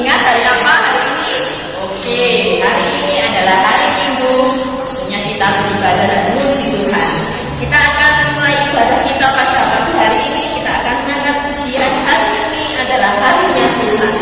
ingat hari apa hari ini? Oke, hari ini adalah hari Minggu. Waktunya kita beribadah dan memuji Tuhan. Kita akan mulai ibadah kita pada pagi hari ini. Kita akan mengangkat pujian. Hari ini adalah harinya Tuhan.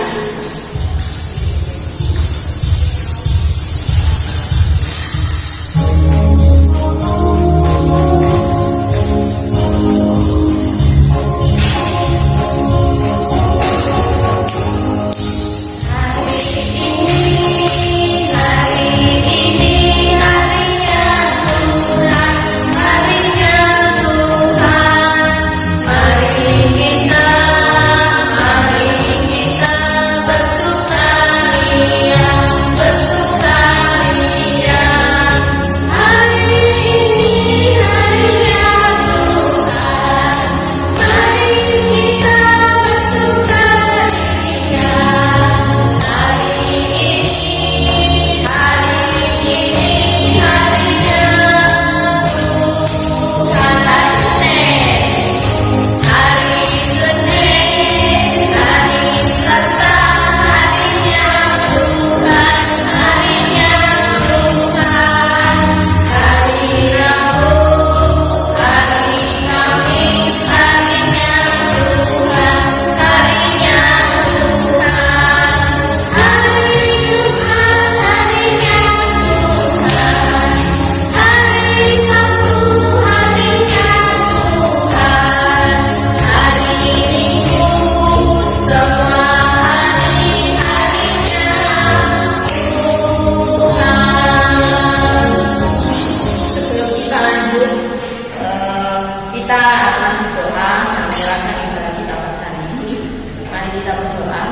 Kita akan berdoa dan menyerahkan ibadah kita pada hari ini. Mari kita berdoa.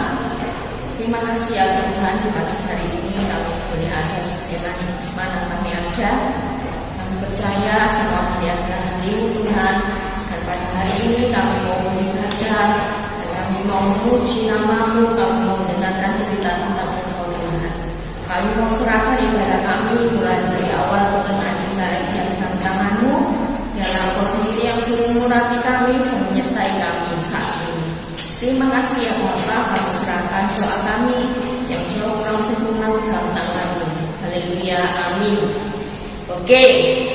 Terima kasih ya Tuhan, di pagi hari ini kami boleh ada sebagaimana kami ada. Kami percaya semua hari adalah hari-Mu Tuhan. Dan pada hari ini kami mau beribadah dan kami mau memuji nama-Mu. Kami mau mendengarkan cerita tentang Engkau Tuhan. Kami mau serahkan ibadah kami mulai dari awal pertengahan hingga akhir dalam tangan-Mu. Biarlah Engkau sendiri yang boleh mengurapi kami dan menyertai kami saat ini. Terima kasih ya Bapa, kami serahkan doa kami yang jauh kurang sempurna dalam tangan-Mu. Haleluya, amin. Oke,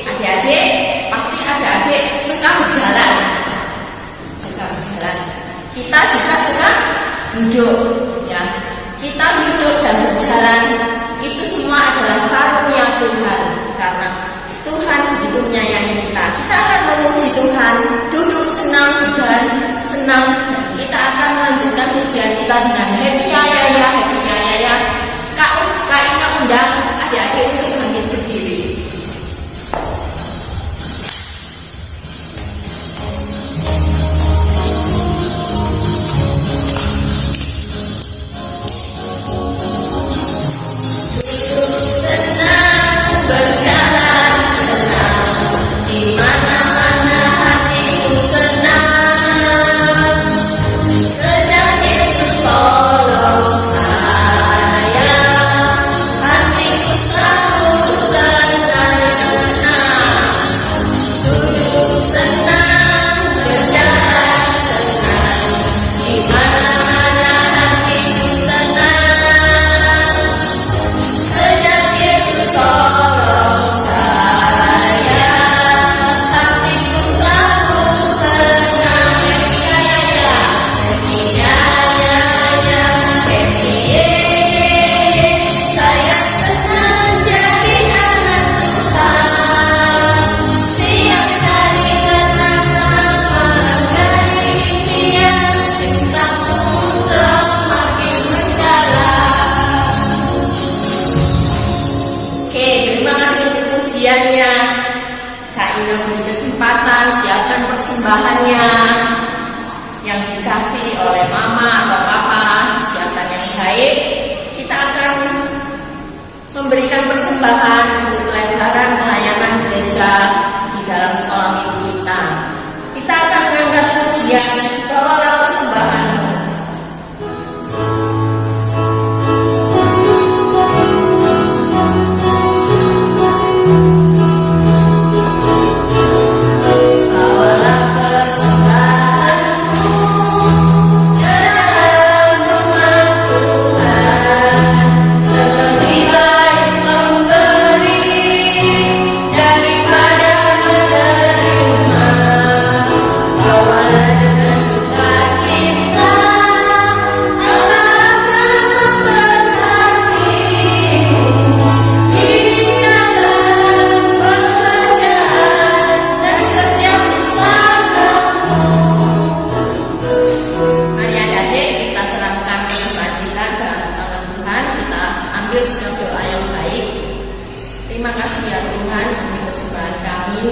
adik-adik, pasti adik-adik suka berjalan. Suka berjalan. Kita juga suka duduk, ya. Kita duduk dan berjalan itu semua adalah karunia Tuhan, karena Tuhan begitu menyayangi kita. Kita akan memuji Tuhan, duduk senang, berjalan senang, dan kita akan melanjutkan pujian kita dengan happy ya ya ya, happy ya ya ya. Kak Ina undang adik-adik untuk bangkit berdiri. Pujiannya, Kak Ina beri kesempatan siapkan persembahannya yang dikasih oleh mama atau papa, siapkan yang baik. Kita akan memberikan persembahan untuk pelebaran pelayanan gereja di dalam sekolah minggu kita. Kita akan mengangkat pujian, bawalah persembahan. Tuhan mengambil setiap doa yang baik. Terima kasih ya Tuhan, untuk persembahan kami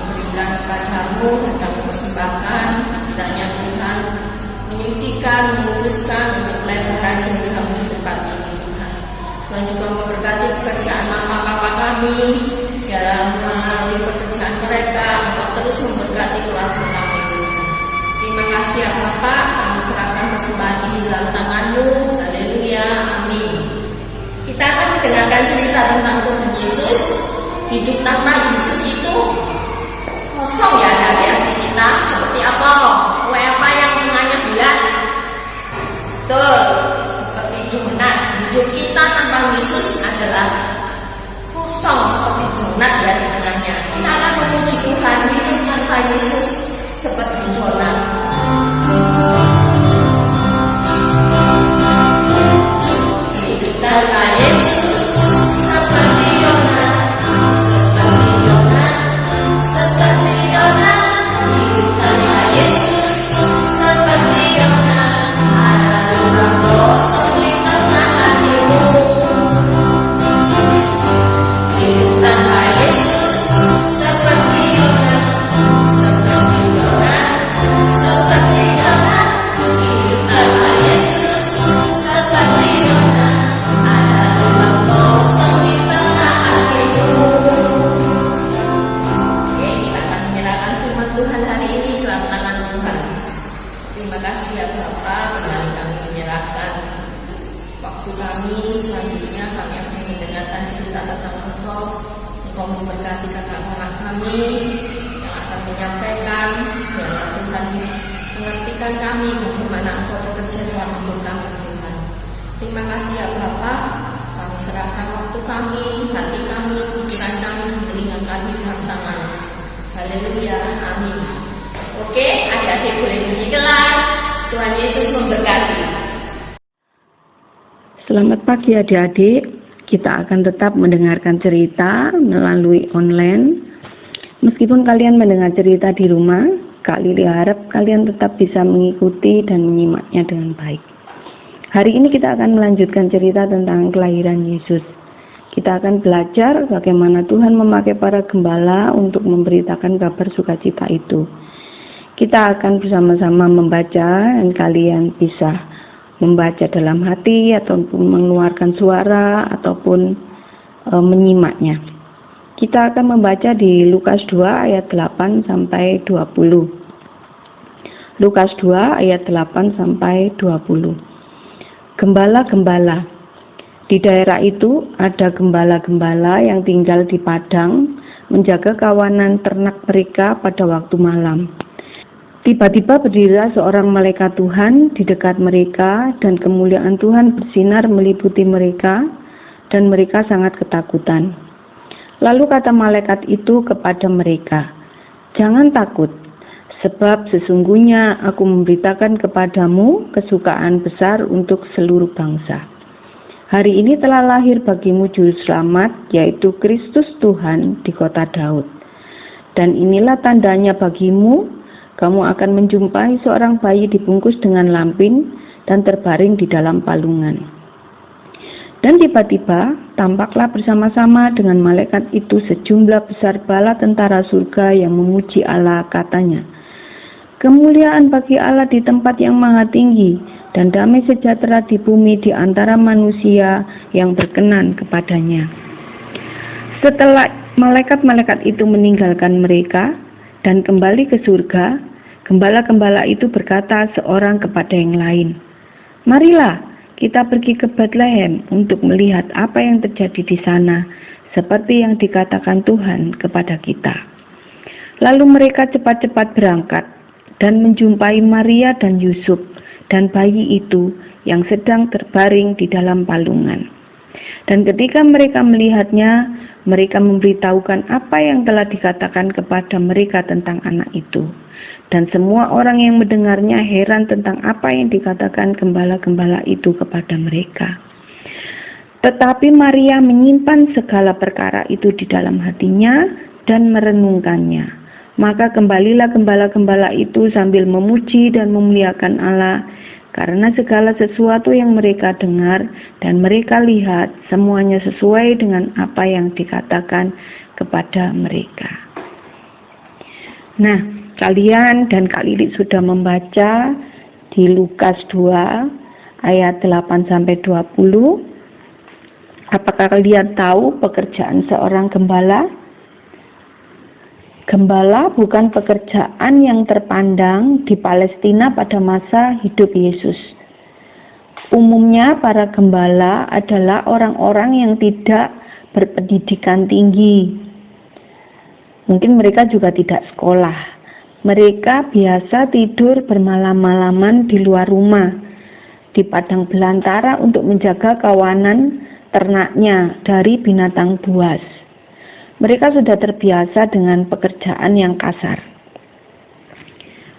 berikan kepadamu dan kami persembahkan. Kiranya Tuhan menyucikan, menguduskan untuk lebaran gerejamu di tempat ini Tuhan. Tuhan juga memberkati pekerjaan mama papa kami dalam melalui pekerjaan mereka. Engkau terus memberkati keluarga kami Tuhan. Terima kasih ya Bapak, kami serahkan persembahan ini dalam tangan-Mu. Haleluya, amin. Kita akan mendengarkan cerita tentang Tuhan Yesus. Hidup tanpa Yesus itu kosong ya dari hati kita. Seperti apa? Kue apa yang tengahnya bulat? Betul, seperti donat. Hidup kita tanpa Yesus adalah kosong seperti donat ya di tengahnya. Kita akan memuji Tuhan. Hidup tanpa Yesus seperti donat. Hidup tanpa Yesus seperti donat, seperti donat, seperti donat. Hidup tanpa Yesus seperti donat, ada lubang kosong di tengah hatimu. Hidup tanpa Yesus seperti donat, seperti donat, seperti donat. Hidup tanpa Yesus seperti donat, ada lubang kosong di tengah hatimu. Oke, kita akan menyerahkan firman Tuhan hari ini dalam tangan Tuhan. Terima kasih ya Bapak, kembali kami menyerahkan waktu kami. Selanjutnya kami akan mendengarkan cerita tentang Engkau. Engkau memberkati kakak-kakak kami yang akan menyampaikan. Biarlah Tuhan mengertikan kami bagaimana Engkau bekerja dalam hidup kami Tuhan. Terima kasih ya Bapak, kami serahkan waktu kami, hati kami, pikiran kami, telinga kami dalam tangan. Haleluya, amin. Oke, adik-adik boleh pergi kelas. Tuhan Yesus memberkati. Selamat pagi adik-adik. Kita akan tetap mendengarkan cerita melalui online. Meskipun kalian mendengar cerita di rumah, Kak Lili harap kalian tetap bisa mengikuti dan menyimaknya dengan baik. Hari ini kita akan melanjutkan cerita tentang kelahiran Yesus. Kita akan belajar bagaimana Tuhan memakai para gembala untuk memberitakan kabar sukacita itu. Kita akan bersama-sama membaca dan kalian bisa membaca dalam hati ataupun mengeluarkan suara ataupun menyimaknya. Kita akan membaca di Lukas 2 ayat 8 sampai 20. Lukas 2 ayat 8 sampai 20. Gembala-gembala. Di daerah itu ada gembala-gembala yang tinggal di padang menjaga kawanan ternak mereka pada waktu malam. Tiba-tiba berdirilah seorang malaikat Tuhan di dekat mereka dan kemuliaan Tuhan bersinar meliputi mereka dan mereka sangat ketakutan. Lalu kata malaikat itu kepada mereka, "Jangan takut, sebab sesungguhnya aku memberitakan kepadamu kesukaan besar untuk seluruh bangsa. Hari ini telah lahir bagimu juru selamat, yaitu Kristus Tuhan di kota Daud. Dan inilah tandanya bagimu, kamu akan menjumpai seorang bayi dibungkus dengan lampin dan terbaring di dalam palungan." Dan tiba-tiba tampaklah bersama-sama dengan malaikat itu sejumlah besar bala tentara surga yang memuji Allah, katanya, "Kemuliaan bagi Allah di tempat yang maha tinggi, dan damai sejahtera di bumi di antara manusia yang berkenan kepadanya." Setelah malaikat-malaikat itu meninggalkan mereka dan kembali ke surga, gembala-gembala itu berkata seorang kepada yang lain, "Marilah kita pergi ke Bethlehem untuk melihat apa yang terjadi di sana, seperti yang dikatakan Tuhan kepada kita." Lalu mereka cepat-cepat berangkat dan menjumpai Maria dan Yusuf dan bayi itu yang sedang terbaring di dalam palungan. Dan ketika mereka melihatnya, mereka memberitahukan apa yang telah dikatakan kepada mereka tentang anak itu. Dan semua orang yang mendengarnya heran tentang apa yang dikatakan gembala-gembala itu kepada mereka. Tetapi Maria menyimpan segala perkara itu di dalam hatinya dan merenungkannya. Maka kembalilah gembala-gembala itu sambil memuji dan memuliakan Allah, karena segala sesuatu yang mereka dengar dan mereka lihat semuanya sesuai dengan apa yang dikatakan kepada mereka. Nah, kalian dan Kak Lili sudah membaca di Lukas 2 ayat 8-20. Apakah kalian tahu pekerjaan seorang gembala? Gembala bukan pekerjaan yang terpandang di Palestina pada masa hidup Yesus. Umumnya para gembala adalah orang-orang yang tidak berpendidikan tinggi. Mungkin mereka juga tidak sekolah. Mereka biasa tidur bermalam-malaman di luar rumah, di padang belantara untuk menjaga kawanan ternaknya dari binatang buas. Mereka sudah terbiasa dengan pekerjaan yang kasar.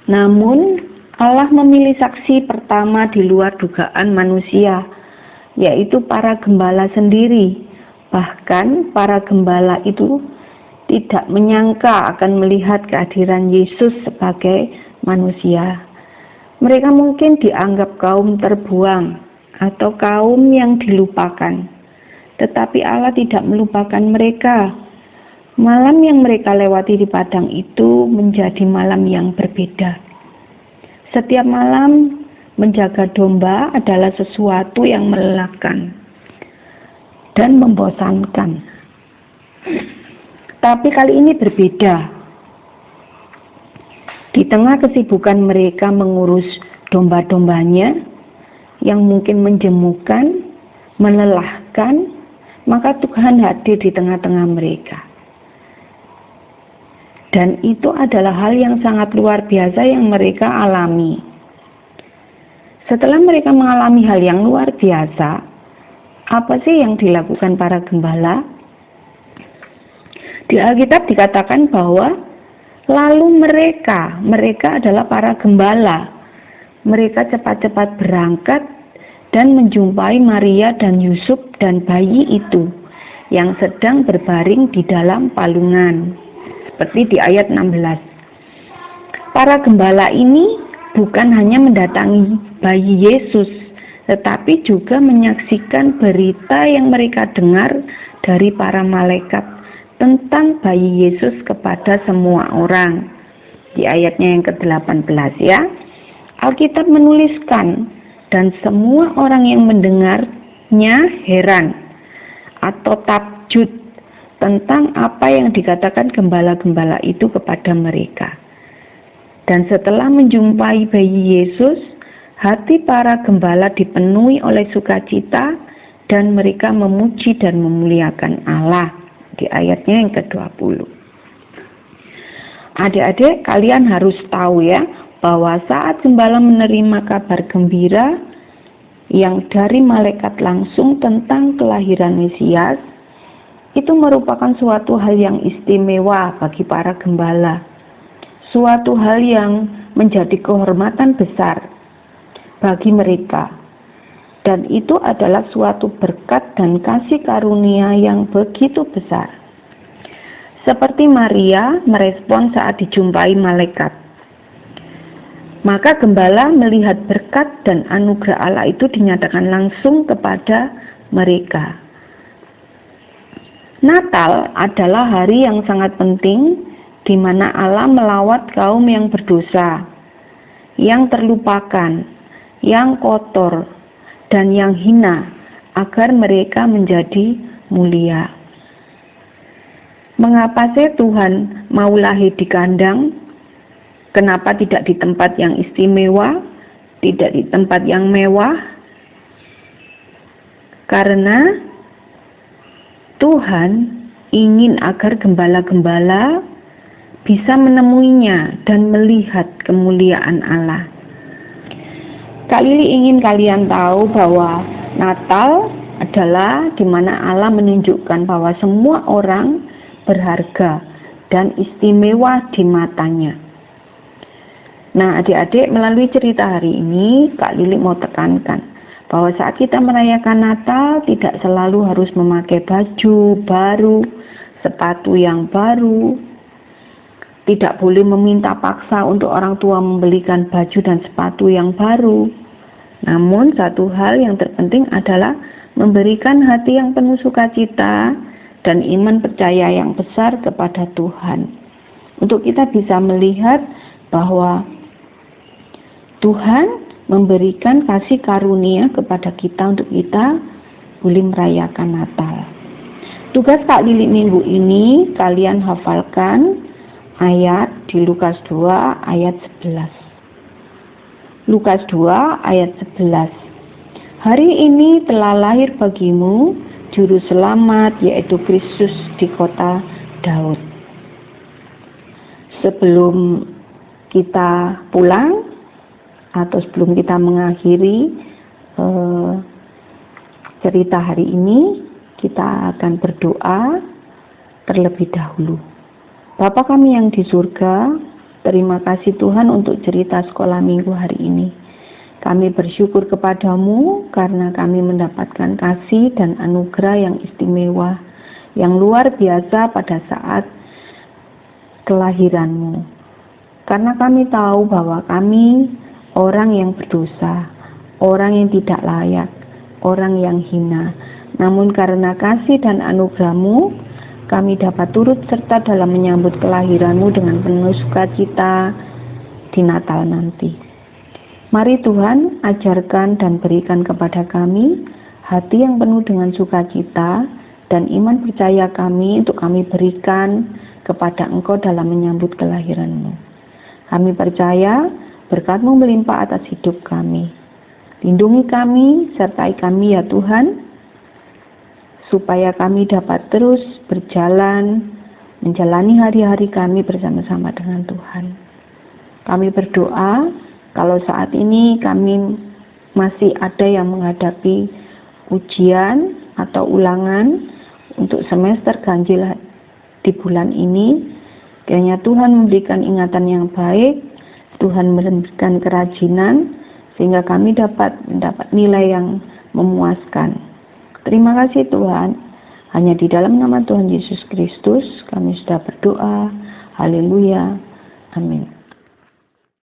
Namun, Allah memilih saksi pertama di luar dugaan manusia, yaitu para gembala sendiri. Bahkan para gembala itu tidak menyangka akan melihat kehadiran Yesus sebagai manusia. Mereka mungkin dianggap kaum terbuang atau kaum yang dilupakan. Tetapi Allah tidak melupakan mereka. Malam yang mereka lewati di padang itu menjadi malam yang berbeda. Setiap malam menjaga domba adalah sesuatu yang melelahkan dan membosankan. Tapi kali ini berbeda. Di tengah kesibukan mereka mengurus domba-dombanya yang mungkin menjemukan, melelahkan, maka Tuhan hadir di tengah-tengah mereka. Dan itu adalah hal yang sangat luar biasa yang mereka alami. Setelah mereka mengalami hal yang luar biasa, apa sih yang dilakukan para gembala? Di Alkitab dikatakan bahwa lalu mereka adalah para gembala. Mereka cepat-cepat berangkat dan menjumpai Maria dan Yusuf dan bayi itu yang sedang berbaring di dalam palungan. Seperti di ayat 16. Para gembala ini bukan hanya mendatangi bayi Yesus, tetapi juga menyaksikan berita yang mereka dengar dari para malaikat tentang bayi Yesus kepada semua orang. Di ayatnya yang ke-18 ya. Alkitab menuliskan, dan semua orang yang mendengarnya heran atau takjub tentang apa yang dikatakan gembala-gembala itu kepada mereka. Dan setelah menjumpai bayi Yesus, hati para gembala dipenuhi oleh sukacita dan mereka memuji dan memuliakan Allah. Di ayatnya yang ke-20. Adik-adik, kalian harus tahu ya, bahwa saat gembala menerima kabar gembira yang dari malaikat langsung tentang kelahiran Mesias, itu merupakan suatu hal yang istimewa bagi para gembala. Suatu hal yang menjadi kehormatan besar bagi mereka. Dan itu adalah suatu berkat dan kasih karunia yang begitu besar. Seperti Maria merespon saat dijumpai malaikat. Maka gembala melihat berkat dan anugerah Allah itu dinyatakan langsung kepada mereka. Natal adalah hari yang sangat penting di mana Allah melawat kaum yang berdosa, yang terlupakan, yang kotor, dan yang hina, agar mereka menjadi mulia. Mengapa sih Tuhan mau lahir di kandang? Kenapa tidak di tempat yang istimewa, tidak di tempat yang mewah? Karena Tuhan ingin agar gembala-gembala bisa menemuinya dan melihat kemuliaan Allah. Kak Lili ingin kalian tahu bahwa Natal adalah di mana Allah menunjukkan bahwa semua orang berharga dan istimewa di matanya. Nah, adik-adik, melalui cerita hari ini, Kak Lili mau tekankan bahwa saat kita merayakan Natal tidak selalu harus memakai baju baru, sepatu yang baru. Tidak boleh meminta paksa untuk orang tua membelikan baju dan sepatu yang baru. Namun satu hal yang terpenting adalah memberikan hati yang penuh sukacita dan iman percaya yang besar kepada Tuhan. Untuk kita bisa melihat bahwa Tuhan memberikan kasih karunia kepada kita untuk kita boleh merayakan Natal. Tugas Kak Lili minggu ini, kalian hafalkan ayat di Lukas 2 ayat 11. Lukas 2 ayat 11. Hari ini telah lahir bagimu juru selamat, yaitu Kristus di kota Daud. Sebelum kita pulang atau sebelum kita mengakhiri cerita hari ini, kita akan berdoa terlebih dahulu. Bapa kami yang di surga, terima kasih Tuhan untuk cerita sekolah minggu hari ini. Kami bersyukur kepadamu karena kami mendapatkan kasih dan anugerah yang istimewa, yang luar biasa pada saat kelahiranmu. Karena kami tahu bahwa kami orang yang berdosa, orang yang tidak layak, orang yang hina. Namun karena kasih dan anugerah-Mu, kami dapat turut serta dalam menyambut kelahiran-Mu dengan penuh sukacita di Natal nanti. Mari Tuhan, ajarkan dan berikan kepada kami hati yang penuh dengan sukacita dan iman percaya kami untuk kami berikan kepada Engkau dalam menyambut kelahiran-Mu. Kami percaya berkat-Mu melimpah atas hidup kami. Lindungi kami, sertai kami ya Tuhan, supaya kami dapat terus berjalan, menjalani hari-hari kami bersama-sama dengan Tuhan. Kami berdoa, kalau saat ini kami masih ada yang menghadapi ujian atau ulangan untuk semester ganjil di bulan ini, kiranya Tuhan memberikan ingatan yang baik, Tuhan memberikan kerajinan, sehingga kami dapat mendapat nilai yang memuaskan. Terima kasih Tuhan, hanya di dalam nama Tuhan Yesus Kristus kami sudah berdoa. Haleluya, amin.